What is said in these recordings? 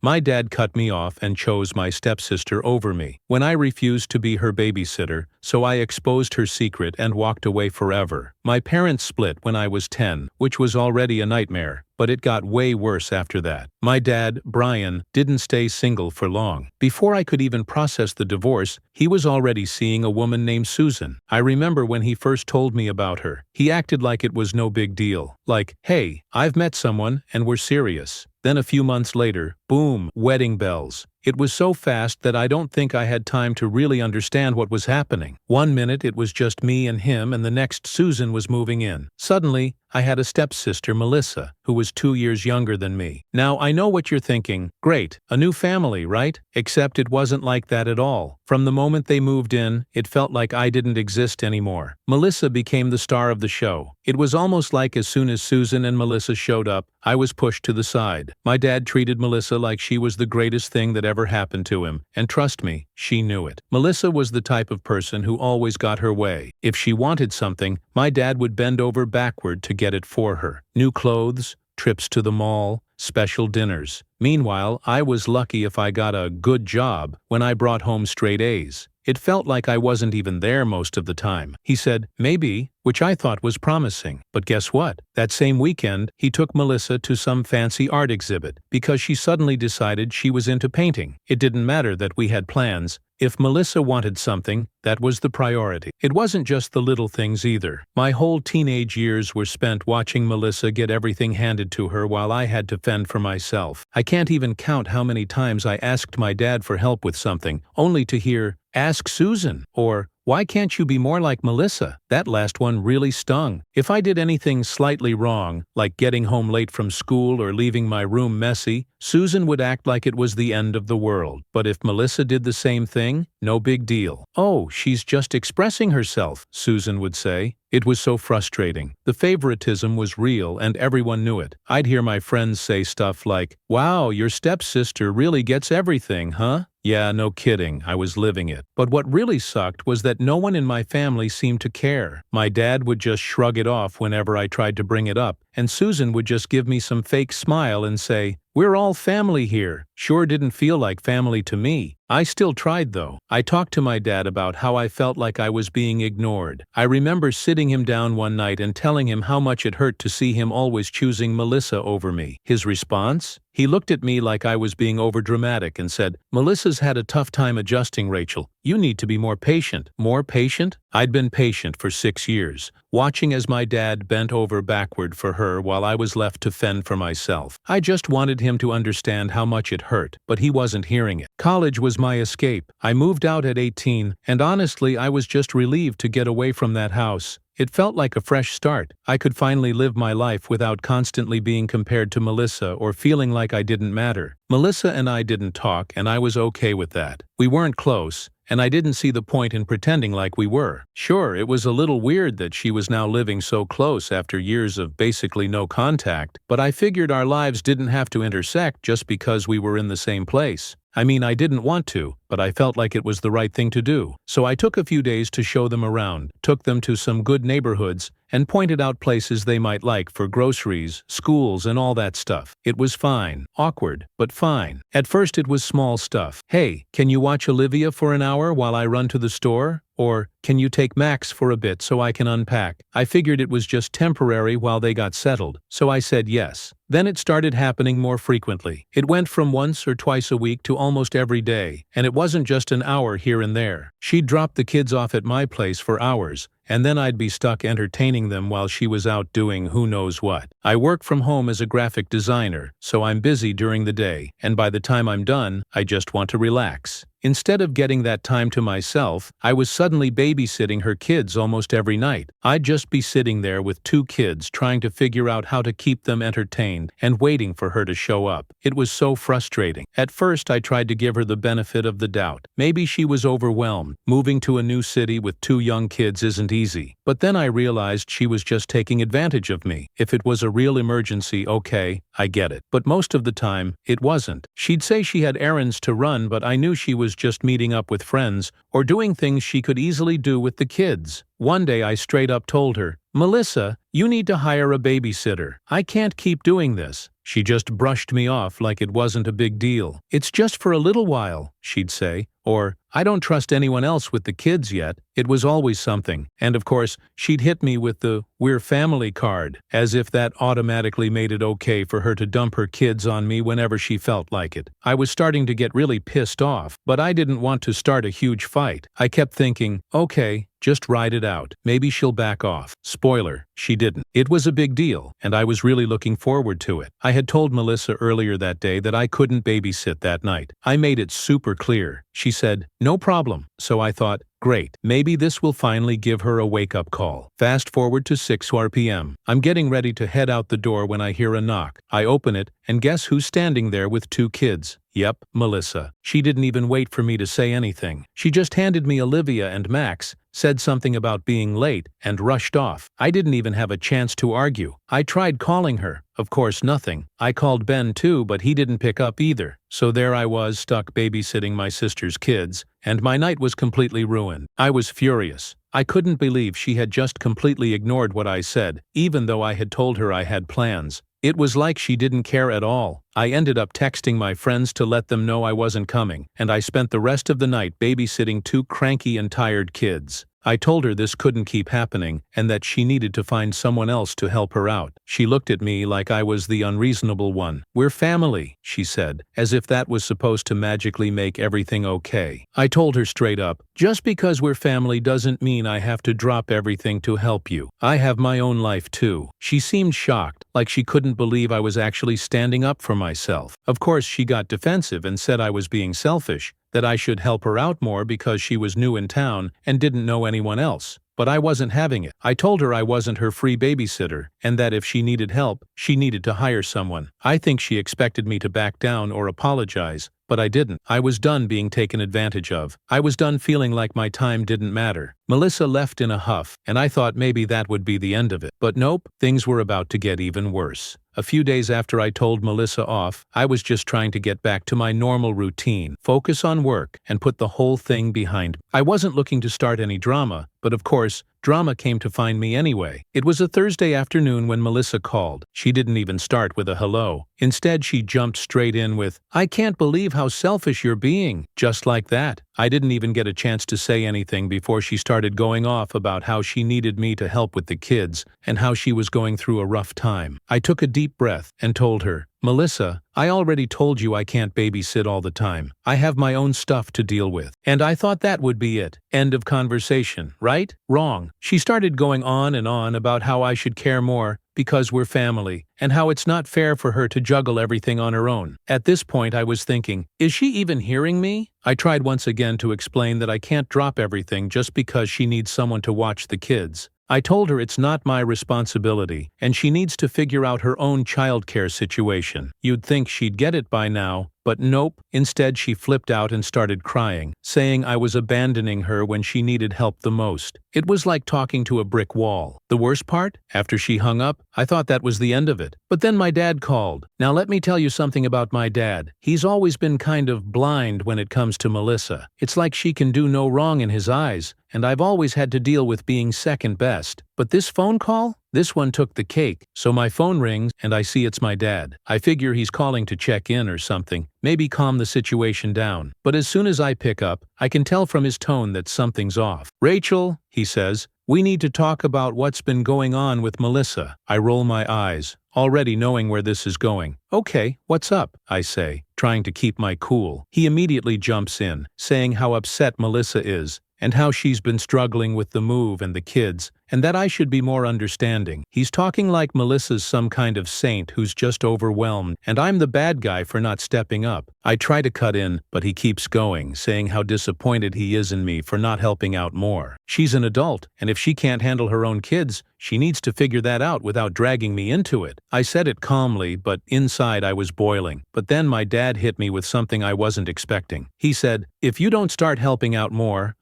My dad cut me off and chose my stepsister over me when I refused to be her babysitter, so I exposed her secret and walked away forever. My parents split when I was 10, which was already a nightmare, but it got way worse after that. My dad, Brian, didn't stay single for long. Before I could even process the divorce, he was already seeing a woman named Susan. I remember when he first told me about her, he acted like it was no big deal. Like, hey, I've met someone and we're serious. Then a few months later, boom, wedding bells. It was so fast that I don't think I had time to really understand what was happening. One minute it was just me and him, and the next Susan was moving in. Suddenly, I had a stepsister, Melissa, who was 2 years younger than me. Now, I know what you're thinking. Great, a new family, right? Except it wasn't like that at all. From the moment they moved in, it felt like I didn't exist anymore. Melissa became the star of the show. It was almost like as soon as Susan and Melissa showed up, I was pushed to the side. My dad treated Melissa like she was the greatest thing that ever happened to him, and trust me, she knew it. Melissa was the type of person who always got her way. If she wanted something, my dad would bend over backward to get it for her. New clothes, trips to the mall, special dinners. Meanwhile, I was lucky if I got a good job when I brought home straight A's. It felt like I wasn't even there most of the time. He said, maybe, which I thought was promising. But guess what? That same weekend, he took Melissa to some fancy art exhibit because she suddenly decided she was into painting. It didn't matter that we had plans. If Melissa wanted something, that was the priority. It wasn't just the little things either. My whole teenage years were spent watching Melissa get everything handed to her while I had to fend for myself. I can't even count how many times I asked my dad for help with something, only to hear, "Ask Susan," or "Why can't you be more like Melissa?" That last one really stung. If I did anything slightly wrong, like getting home late from school or leaving my room messy, Susan would act like it was the end of the world. But if Melissa did the same thing, no big deal. "Oh, she's just expressing herself," Susan would say. It was so frustrating. The favoritism was real and everyone knew it. I'd hear my friends say stuff like, "Wow, your stepsister really gets everything, huh?" Yeah, no kidding, I was living it. But what really sucked was that no one in my family seemed to care. My dad would just shrug it off whenever I tried to bring it up, and Susan would just give me some fake smile and say, "We're all family here." Sure didn't feel like family to me. I still tried though. I talked to my dad about how I felt like I was being ignored. I remember sitting him down one night and telling him how much it hurt to see him always choosing Melissa over me. His response? He looked at me like I was being overdramatic and said, "Melissa's had a tough time adjusting, Rachel. You need to be more patient." More patient? I'd been patient for 6 years, watching as my dad bent over backward for her while I was left to fend for myself. I just wanted him to understand how much it hurt, but he wasn't hearing it. College was my escape. I moved out at 18, and honestly, I was just relieved to get away from that house. It felt like a fresh start. I could finally live my life without constantly being compared to Melissa or feeling like I didn't matter. Melissa and I didn't talk, and I was okay with that. We weren't close, and I didn't see the point in pretending like we were. Sure, it was a little weird that she was now living so close after years of basically no contact, but I figured our lives didn't have to intersect just because we were in the same place. I mean, I didn't want to, but I felt like it was the right thing to do. So I took a few days to show them around, took them to some good neighborhoods, and pointed out places they might like for groceries, schools, and all that stuff. It was fine. Awkward, but fine. At first it was small stuff. "Hey, can you watch Olivia for an hour while I run to the store?" Or, "Can you take Max for a bit so I can unpack?" I figured it was just temporary while they got settled, so I said yes. Then it started happening more frequently. It went from once or twice a week to almost every day, and it wasn't just an hour here and there. She'd drop the kids off at my place for hours, and then I'd be stuck entertaining them while she was out doing who knows what. I work from home as a graphic designer, so I'm busy during the day, and by the time I'm done, I just want to relax. Instead of getting that time to myself, I was suddenly babysitting her kids almost every night. I'd just be sitting there with 2 kids trying to figure out how to keep them entertained and waiting for her to show up. It was so frustrating. At first, I tried to give her the benefit of the doubt. Maybe she was overwhelmed. Moving to a new city with 2 young kids isn't easy. But then I realized she was just taking advantage of me. If it was a real emergency, okay, I get it. But most of the time, it wasn't. She'd say she had errands to run, but I knew she was just meeting up with friends or doing things she could easily do with the kids. One day I straight up told her, "Melissa, you need to hire a babysitter. I can't keep doing this." She just brushed me off like it wasn't a big deal. "It's just for a little while," she'd say. Or, "I don't trust anyone else with the kids yet." It was always something. And of course, she'd hit me with the "we're family" card, as if that automatically made it okay for her to dump her kids on me whenever she felt like it. I was starting to get really pissed off, but I didn't want to start a huge fight. I kept thinking, okay, just ride it out. Maybe she'll back off. Spoiler, she didn't. It was a big deal, and I was really looking forward to it. I had told Melissa earlier that day that I couldn't babysit that night. I made it super clear. She said, "No problem." So I thought, great, maybe this will finally give her a wake-up call. Fast forward to 6 p.m. I'm getting ready to head out the door when I hear a knock. I open it, and guess who's standing there with 2 kids? Yep, Melissa. She didn't even wait for me to say anything. She just handed me Olivia and Max, said something about being late, and rushed off. I didn't even have a chance to argue. I tried calling her. Of course, nothing. I called Ben too, but he didn't pick up either. So there I was, stuck babysitting my sister's kids, and my night was completely ruined. I was furious. I couldn't believe she had just completely ignored what I said, even though I had told her I had plans. It was like she didn't care at all. I ended up texting my friends to let them know I wasn't coming, and I spent the rest of the night babysitting 2 cranky and tired kids. I told her this couldn't keep happening and that she needed to find someone else to help her out. She looked at me like I was the unreasonable one. "We're family," she said, as if that was supposed to magically make everything okay. I told her straight up, "Just because we're family doesn't mean I have to drop everything to help you. I have my own life too." She seemed shocked, like she couldn't believe I was actually standing up for myself. Of course, she got defensive and said I was being selfish, that I should help her out more because she was new in town and didn't know anyone else. But I wasn't having it. I told her I wasn't her free babysitter, and that if she needed help, she needed to hire someone. I think she expected me to back down or apologize, but I didn't. I was done being taken advantage of. I was done feeling like my time didn't matter. Melissa left in a huff, and I thought maybe that would be the end of it. But nope, things were about to get even worse. A few days after I told Melissa off, I was just trying to get back to my normal routine, focus on work, and put the whole thing behind me. I wasn't looking to start any drama, but of course, drama came to find me anyway. It was a Thursday afternoon when Melissa called. She didn't even start with a hello. Instead, she jumped straight in with, "I can't believe how selfish you're being." Just like that. I didn't even get a chance to say anything before she started going off about how she needed me to help with the kids and how she was going through a rough time. I took a deep breath and told her, "Melissa, I already told you I can't babysit all the time. I have my own stuff to deal with." And I thought that would be it. End of conversation, right? Wrong. She started going on and on about how I should care more because we're family, and how it's not fair for her to juggle everything on her own. At this point I was thinking, is she even hearing me? I tried once again to explain that I can't drop everything just because she needs someone to watch the kids. I told her it's not my responsibility, and she needs to figure out her own childcare situation. You'd think she'd get it by now, but nope. Instead, she flipped out and started crying, saying I was abandoning her when she needed help the most. It was like talking to a brick wall. The worst part? After she hung up, I thought that was the end of it. But then my dad called. Now let me tell you something about my dad. He's always been kind of blind when it comes to Melissa. It's like she can do no wrong in his eyes, and I've always had to deal with being second best. But this phone call? This one took the cake. So my phone rings, and I see it's my dad. I figure he's calling to check in or something, maybe calm the situation down. But as soon as I pick up, I can tell from his tone that something's off. "Rachel," he says, "we need to talk about what's been going on with Melissa." I roll my eyes, already knowing where this is going. "Okay, what's up?" I say, trying to keep my cool. He immediately jumps in, saying how upset Melissa is, and how she's been struggling with the move and the kids, and that I should be more understanding. He's talking like Melissa's some kind of saint who's just overwhelmed, and I'm the bad guy for not stepping up. I try to cut in, but he keeps going, saying how disappointed he is in me for not helping out more. She's an adult, and if she can't handle her own kids, she needs to figure that out without dragging me into it. I said it calmly, but inside I was boiling. But then my dad hit me with something I wasn't expecting. He said, "If you don't start helping out more,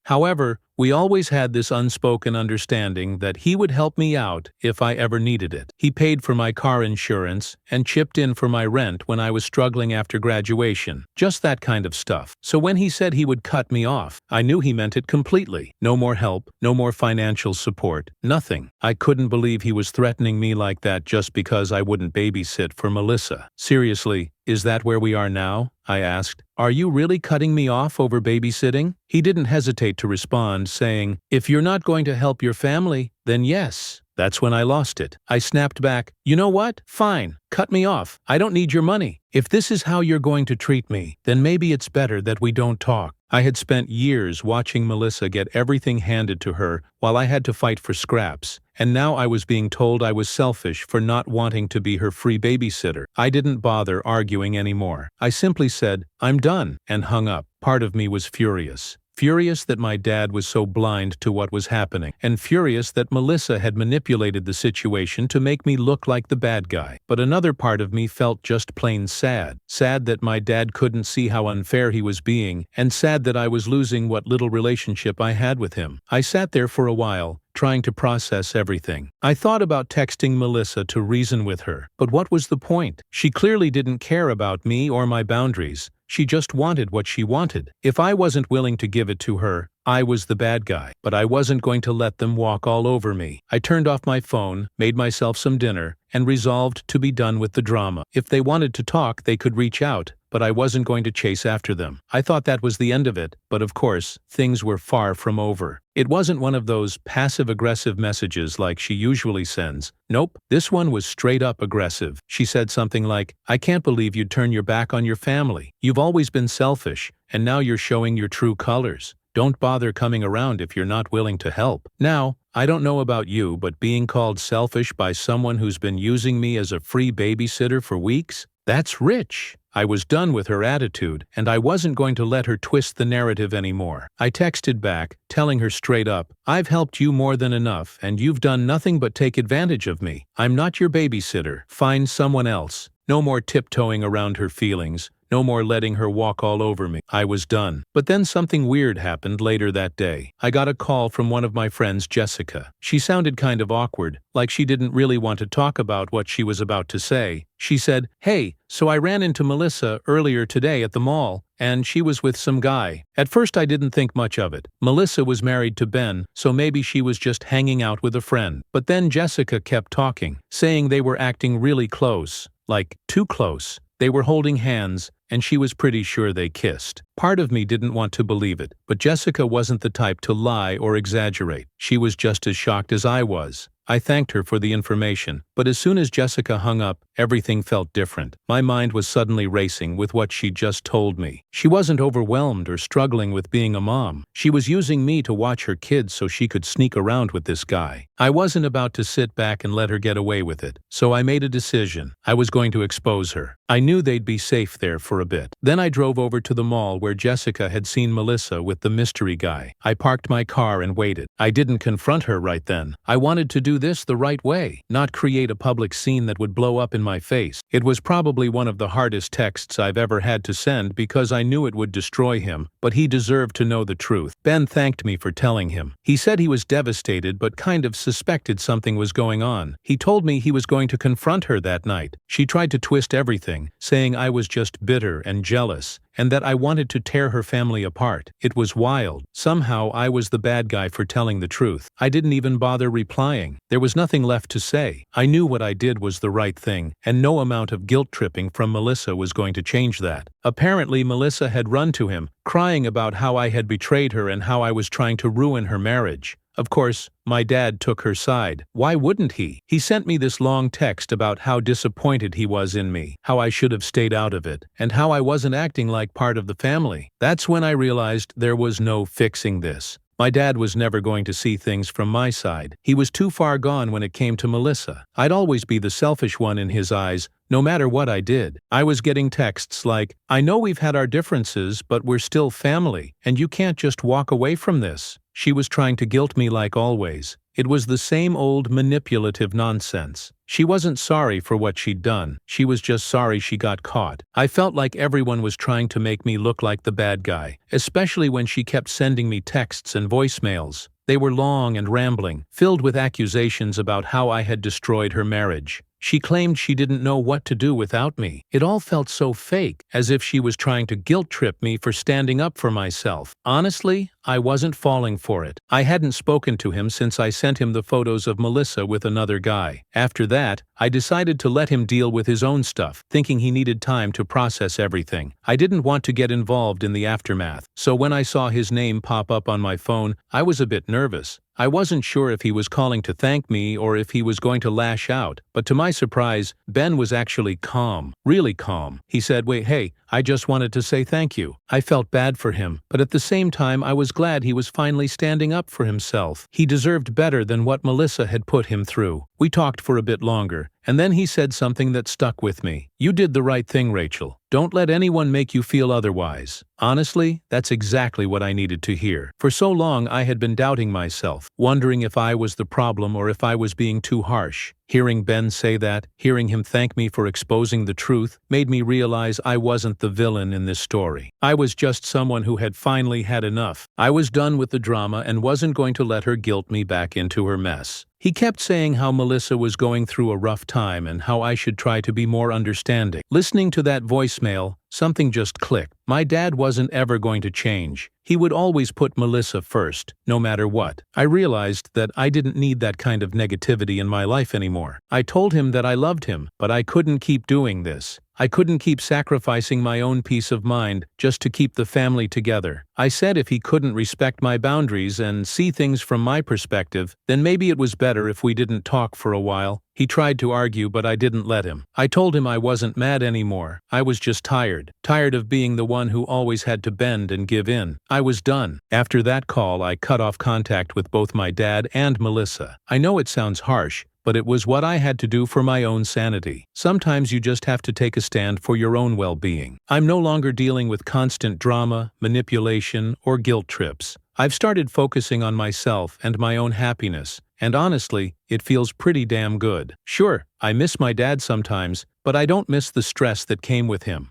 However, We always had this unspoken understanding that he would help me out if I ever needed it. He paid for my car insurance and chipped in for my rent when I was struggling after graduation. Just that kind of stuff. So when he said he would cut me off, I knew he meant it completely. No more help, no more financial support, nothing. I couldn't believe he was threatening me like that just because I wouldn't babysit for Melissa. Seriously, is that where we are now? I asked. Are you really cutting me off over babysitting? He didn't hesitate to respond, saying, if you're not going to help your family, then yes. That's when I lost it. I snapped back, you know what? Fine, cut me off. I don't need your money. If this is how you're going to treat me, then maybe it's better that we don't talk. I had spent years watching Melissa get everything handed to her while I had to fight for scraps, and now I was being told I was selfish for not wanting to be her free babysitter. I didn't bother arguing anymore. I simply said, I'm done, and hung up. Part of me was furious. Furious that my dad was so blind to what was happening, and furious that Melissa had manipulated the situation to make me look like the bad guy. But another part of me felt just plain sad. Sad that my dad couldn't see how unfair he was being, and sad that I was losing what little relationship I had with him. I sat there for a while, trying to process everything. I thought about texting Melissa to reason with her, but what was the point? She clearly didn't care about me or my boundaries. She just wanted what she wanted. If I wasn't willing to give it to her, I was the bad guy, but I wasn't going to let them walk all over me. I turned off my phone, made myself some dinner, and resolved to be done with the drama. If they wanted to talk, they could reach out, but I wasn't going to chase after them. I thought that was the end of it, but of course, things were far from over. It wasn't one of those passive-aggressive messages like she usually sends. Nope, this one was straight-up aggressive. She said something like, I can't believe you'd turn your back on your family. You've always been selfish, and now you're showing your true colors. Don't bother coming around if you're not willing to help. Now, I don't know about you, but being called selfish by someone who's been using me as a free babysitter for weeks? That's rich. I was done with her attitude, and I wasn't going to let her twist the narrative anymore. I texted back, telling her straight up, I've helped you more than enough, and you've done nothing but take advantage of me. I'm not your babysitter. Find someone else. No more tiptoeing around her feelings. No more letting her walk all over me. I was done. But then something weird happened later that day. I got a call from one of my friends, Jessica. She sounded kind of awkward, like she didn't really want to talk about what she was about to say. She said, hey, so I ran into Melissa earlier today at the mall, and she was with some guy. At first I didn't think much of it. Melissa was married to Ben, so maybe she was just hanging out with a friend. But then Jessica kept talking, saying they were acting really close. Like, too close. They were holding hands, and she was pretty sure they kissed. Part of me didn't want to believe it, but Jessica wasn't the type to lie or exaggerate. She was just as shocked as I was. I thanked her for the information, but as soon as Jessica hung up, everything felt different. My mind was suddenly racing with what she'd just told me. She wasn't overwhelmed or struggling with being a mom. She was using me to watch her kids so she could sneak around with this guy. I wasn't about to sit back and let her get away with it, so I made a decision. I was going to expose her. I knew they'd be safe there for a bit. Then I drove over to the mall where Jessica had seen Melissa with the mystery guy. I parked my car and waited. I didn't confront her right then. I wanted to do this the right way, not create a public scene that would blow up in my face. It was probably one of the hardest texts I've ever had to send because I knew it would destroy him, but he deserved to know the truth. Ben thanked me for telling him. He said he was devastated but kind of suspected something was going on. He told me he was going to confront her that night. She tried to twist everything, saying I was just bitter and jealous, and that I wanted to tear her family apart. It was wild. Somehow I was the bad guy for telling the truth. I didn't even bother replying. There was nothing left to say. I knew what I did was the right thing, and no amount of guilt-tripping from Melissa was going to change that. Apparently Melissa had run to him, crying about how I had betrayed her and how I was trying to ruin her marriage. Of course, my dad took her side. Why wouldn't he? He sent me this long text about how disappointed he was in me, how I should have stayed out of it, and how I wasn't acting like part of the family. That's when I realized there was no fixing this. My dad was never going to see things from my side. He was too far gone when it came to Melissa. I'd always be the selfish one in his eyes, no matter what I did. I was getting texts like, "I know we've had our differences, but we're still family, and you can't just walk away from this." She was trying to guilt me like always. It was the same old manipulative nonsense. She wasn't sorry for what she'd done, she was just sorry she got caught. I felt like everyone was trying to make me look like the bad guy, especially when she kept sending me texts and voicemails. They were long and rambling, filled with accusations about how I had destroyed her marriage. She claimed she didn't know what to do without me. It all felt so fake, as if she was trying to guilt-trip me for standing up for myself. Honestly, I wasn't falling for it. I hadn't spoken to him since I sent him the photos of Melissa with another guy. After that, I decided to let him deal with his own stuff, thinking he needed time to process everything. I didn't want to get involved in the aftermath, so when I saw his name pop up on my phone, I was a bit nervous. I wasn't sure if he was calling to thank me or if he was going to lash out, but to my surprise, Ben was actually calm, really calm. He said, "Wait, hey, I just wanted to say thank you." I felt bad for him, but at the same time I was glad he was finally standing up for himself. He deserved better than what Melissa had put him through. We talked for a bit longer, and then he said something that stuck with me. "You did the right thing, Rachel. Don't let anyone make you feel otherwise." Honestly, that's exactly what I needed to hear. For so long I had been doubting myself, wondering if I was the problem or if I was being too harsh. Hearing Ben say that, hearing him thank me for exposing the truth, made me realize I wasn't the villain in this story. I was just someone who had finally had enough. I was done with the drama and wasn't going to let her guilt me back into her mess. He kept saying how Melissa was going through a rough time and how I should try to be more understanding. Listening to that voicemail, something just clicked. My dad wasn't ever going to change. He would always put Melissa first, no matter what. I realized that I didn't need that kind of negativity in my life anymore. I told him that I loved him, but I couldn't keep doing this. I couldn't keep sacrificing my own peace of mind just to keep the family together. I said if he couldn't respect my boundaries and see things from my perspective, then maybe it was better if we didn't talk for a while. He tried to argue, but I didn't let him. I told him I wasn't mad anymore. I was just tired. Tired of being the one who always had to bend and give in. I was done. After that call, I cut off contact with both my dad and Melissa. I know it sounds harsh, but it was what I had to do for my own sanity. Sometimes you just have to take a stand for your own well-being. I'm no longer dealing with constant drama, manipulation, or guilt trips. I've started focusing on myself and my own happiness, and honestly, it feels pretty damn good. Sure, I miss my dad sometimes, but I don't miss the stress that came with him.